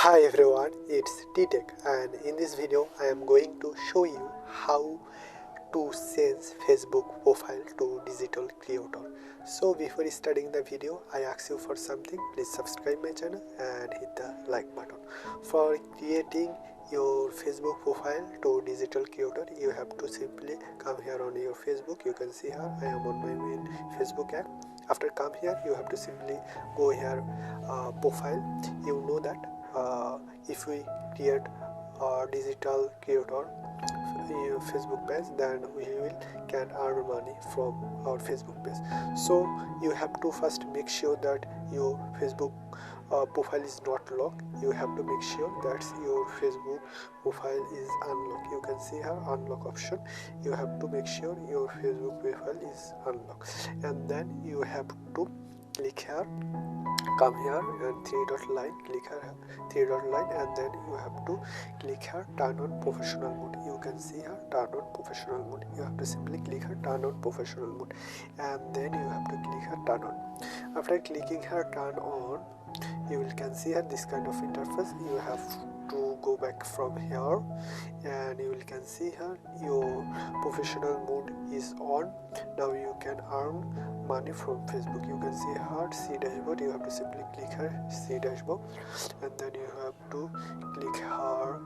Hi everyone, it's T-Tech, and in this video I am going to show you how to change Facebook profile to digital creator. So before starting the video, I ask you for something. Please subscribe my channel and hit the like button. For creating your Facebook profile to digital creator, you have to simply come here on your Facebook. You can see here I am on my main Facebook app. After come here, you have to simply go here profile. You know that if we create a digital creator Facebook page, then we will can earn money from our Facebook page. So you have to first make sure that your Facebook profile is not locked. You have to make sure that your Facebook profile is unlocked. You can see here unlock option. You have to make sure your Facebook profile is unlocked, and then you have to click here, come here and three dot line, click here three dot line, and then you have to click here turn on professional mode. You can see here turn on professional mode. You have to simply click here turn on professional mode, and then you have to click here turn on. After clicking here turn on, you will can see here this kind of interface. You have to go back from here, and you will can see here your professional mode is on. Now you can earn money from Facebook. You can see here see dashboard. You have to simply click here see dashboard, and then you have to click here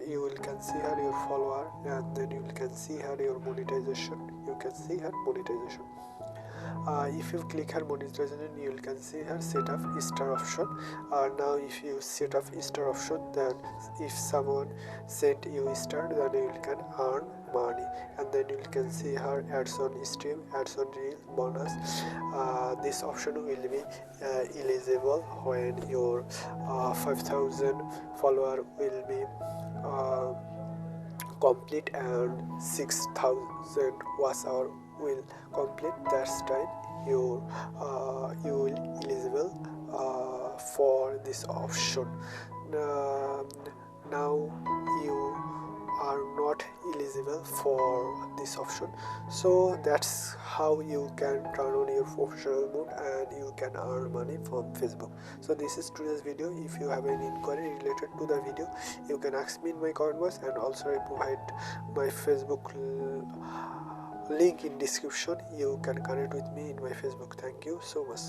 you will can see here your follower, and then you will can see here your monetization. You can see here monetization. If you click here monetization, you can see here set up star option. Now if you set up star option, then if someone sent you star, then you can earn money. And then you can see here ads on stream, ads on reel, bonus. This option will be eligible when your 5,000 follower will be complete and 6,000 watch hour will complete. That's time you will eligible for this option. Now you are not eligible for this option. So that's how you can turn on your professional mode and you can earn money from Facebook. So this is today's video. If you have any inquiry related to the video, you can ask me in my comment box, and also I provide my Facebook link in description. You can connect with me in my Facebook. Thank you so much.